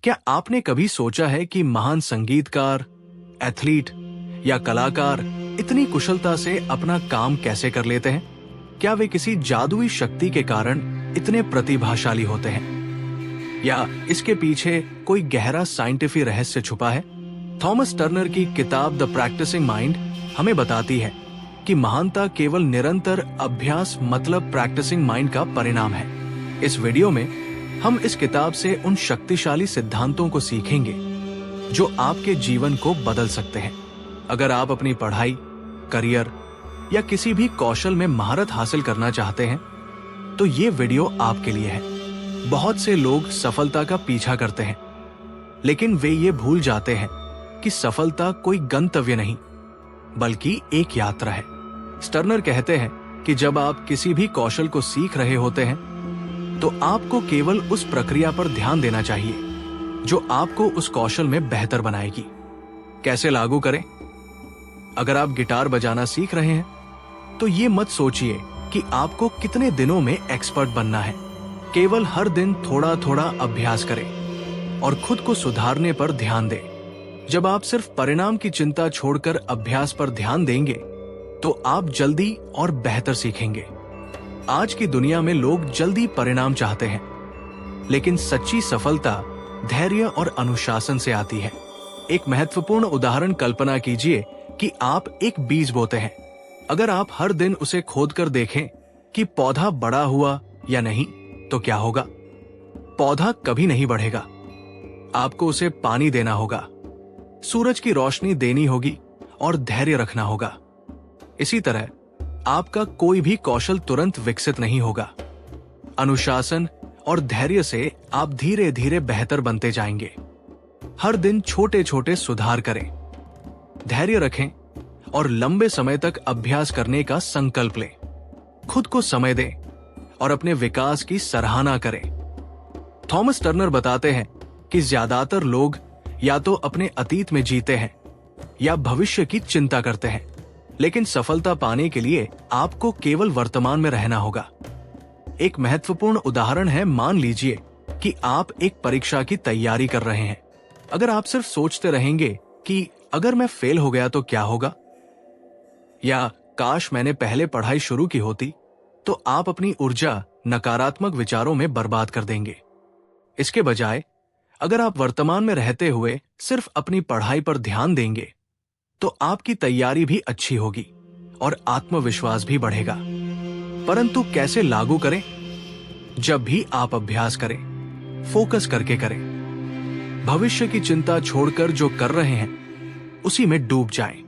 क्या आपने कभी सोचा है कि महान संगीतकार, एथलीट या कलाकार इतनी कुशलता से अपना काम कैसे कर लेते हैं? क्या वे किसी जादुई शक्ति के कारण इतने प्रतिभाशाली होते हैं, या इसके पीछे कोई गहरा साइंटिफिक रहस्य छुपा है? थॉमस टर्नर की किताब द प्रैक्टिसिंग माइंड हमें बताती है कि महानता केवल निरंतर अभ्यास मतलब प्रैक्टिसिंग माइंड का परिणाम है। इस वीडियो में हम इस किताब से उन शक्तिशाली सिद्धांतों को सीखेंगे जो आपके जीवन को बदल सकते हैं। अगर आप अपनी पढ़ाई, करियर या किसी भी कौशल में महारत हासिल करना चाहते हैं तो ये वीडियो आपके लिए है। बहुत से लोग सफलता का पीछा करते हैं, लेकिन वे ये भूल जाते हैं कि सफलता कोई गंतव्य नहीं बल्कि एक यात्रा है। टर्नर कहते हैं कि जब आप किसी भी कौशल को सीख रहे होते हैं तो आपको केवल उस प्रक्रिया पर ध्यान देना चाहिए जो आपको उस कौशल में बेहतर बनाएगी। कैसे लागू करें? अगर आप गिटार बजाना सीख रहे हैं तो ये मत सोचिए कि आपको कितने दिनों में एक्सपर्ट बनना है। केवल हर दिन थोड़ा थोड़ा अभ्यास करें और खुद को सुधारने पर ध्यान दें। जब आप सिर्फ परिणाम की चिंता छोड़कर अभ्यास पर ध्यान देंगे तो आप जल्दी और बेहतर सीखेंगे। आज की दुनिया में लोग जल्दी परिणाम चाहते हैं, लेकिन सच्ची सफलता धैर्य और अनुशासन से आती है। एक महत्वपूर्ण उदाहरण कल्पना कीजिए कि आप एक बीज बोते हैं। अगर आप हर दिन उसे खोदकर देखें कि पौधा बड़ा हुआ या नहीं, तो क्या होगा? पौधा कभी नहीं बढ़ेगा। आपको उसे पानी देना होगा, सूरज की रोशनी देनी होगी और धैर्य रखना होगा। इसी तरह आपका कोई भी कौशल तुरंत विकसित नहीं होगा। अनुशासन और धैर्य से आप धीरे धीरे बेहतर बनते जाएंगे। हर दिन छोटे छोटे सुधार करें, धैर्य रखें और लंबे समय तक अभ्यास करने का संकल्प लें। खुद को समय दें और अपने विकास की सराहना करें। थॉमस टर्नर बताते हैं कि ज्यादातर लोग या तो अपने अतीत में जीते हैं या भविष्य की चिंता करते हैं, लेकिन सफलता पाने के लिए आपको केवल वर्तमान में रहना होगा। एक महत्वपूर्ण उदाहरण है, मान लीजिए कि आप एक परीक्षा की तैयारी कर रहे हैं। अगर आप सिर्फ सोचते रहेंगे कि अगर मैं फेल हो गया तो क्या होगा, या काश मैंने पहले पढ़ाई शुरू की होती, तो आप अपनी ऊर्जा नकारात्मक विचारों में बर्बाद कर देंगे। इसके बजाय अगर आप वर्तमान में रहते हुए सिर्फ अपनी पढ़ाई पर ध्यान देंगे तो आपकी तैयारी भी अच्छी होगी और आत्मविश्वास भी बढ़ेगा। परंतु कैसे लागू करें? जब भी आप अभ्यास करें, फोकस करके करें। भविष्य की चिंता छोड़कर जो कर रहे हैं उसी में डूब जाएं।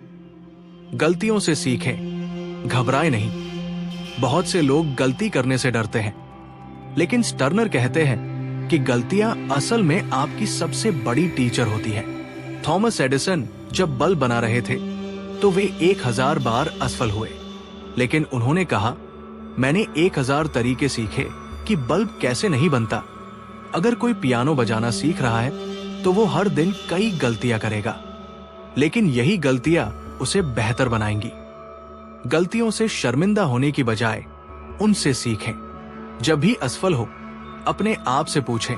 गलतियों से सीखें, घबराएं नहीं। बहुत से लोग गलती करने से डरते हैं, लेकिन टर्नर कहते हैं कि गलतियां असल में आपकी सबसे बड़ी टीचर होती है। थॉमस एडिसन जब बल्ब बना रहे थे तो वे 1000 बार असफल हुए, लेकिन उन्होंने कहा, मैंने 1000 तरीके सीखे कि बल्ब कैसे नहीं बनता। अगर कोई पियानो बजाना सीख रहा है तो वो हर दिन कई गलतियां करेगा, लेकिन यही गलतियां उसे बेहतर बनाएंगी। गलतियों से शर्मिंदा होने की बजाय उनसे सीखें। जब भी असफल हो, अपने आप से पूछें,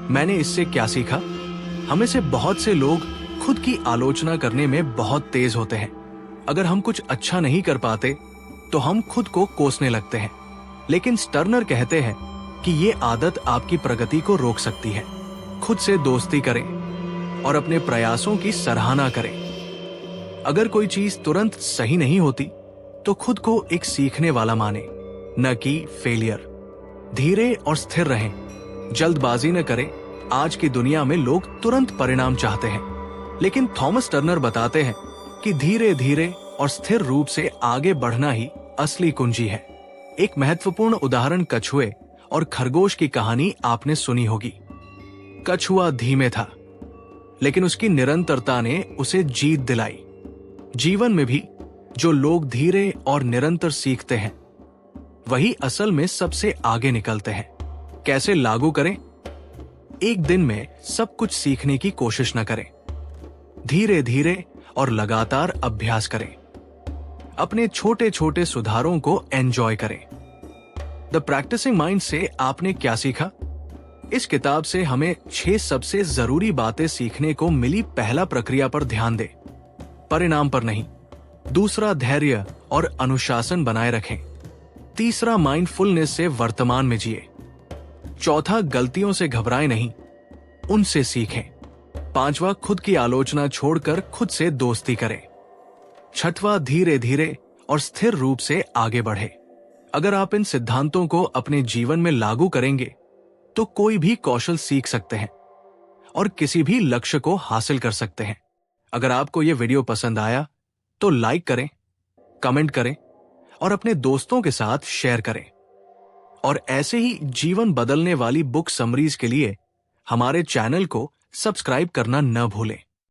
मैंने इससे क्या सीखा? हमें से बहुत से लोग खुद की आलोचना करने में बहुत तेज होते हैं। अगर हम कुछ अच्छा नहीं कर पाते तो हम खुद को कोसने लगते हैं, लेकिन टर्नर कहते हैं कि ये आदत आपकी प्रगति को रोक सकती है। खुद से दोस्ती करें और अपने प्रयासों की सराहना करें। अगर कोई चीज तुरंत सही नहीं होती तो खुद को एक सीखने वाला माने, न कि फेलियर। धीरे और स्थिर रहें, जल्दबाजी न करें। आज की दुनिया में लोग तुरंत परिणाम चाहते हैं, लेकिन थॉमस टर्नर बताते हैं कि धीरे धीरे और स्थिर रूप से आगे बढ़ना ही असली कुंजी है। एक महत्वपूर्ण उदाहरण कछुए और खरगोश की कहानी आपने सुनी होगी। कछुआ धीमे था, लेकिन उसकी निरंतरता ने उसे जीत दिलाई। जीवन में भी जो लोग धीरे और निरंतर सीखते हैं वही असल में सबसे आगे निकलते हैं। कैसे लागू करें? एक दिन में सब कुछ सीखने की कोशिश न करें। धीरे धीरे और लगातार अभ्यास करें। अपने छोटे छोटे सुधारों को एंजॉय करें। द प्रैक्टिसिंग माइंड से आपने क्या सीखा? इस किताब से हमें 6 सबसे जरूरी बातें सीखने को मिली। पहला, प्रक्रिया पर ध्यान दें, परिणाम पर नहीं। दूसरा, धैर्य और अनुशासन बनाए रखें। तीसरा, माइंडफुलनेस से वर्तमान में जिए। चौथा, गलतियों से घबराएं नहीं, उनसे सीखें। पांचवा, खुद की आलोचना छोड़कर खुद से दोस्ती करें। छठवां, धीरे धीरे और स्थिर रूप से आगे बढ़े। अगर आप इन सिद्धांतों को अपने जीवन में लागू करेंगे तो कोई भी कौशल सीख सकते हैं और किसी भी लक्ष्य को हासिल कर सकते हैं। अगर आपको यह वीडियो पसंद आया तो लाइक करें, कमेंट करें और अपने दोस्तों के साथ शेयर करें। और ऐसे ही जीवन बदलने वाली बुक समरीज के लिए हमारे चैनल को सब्सक्राइब करना न भूलें।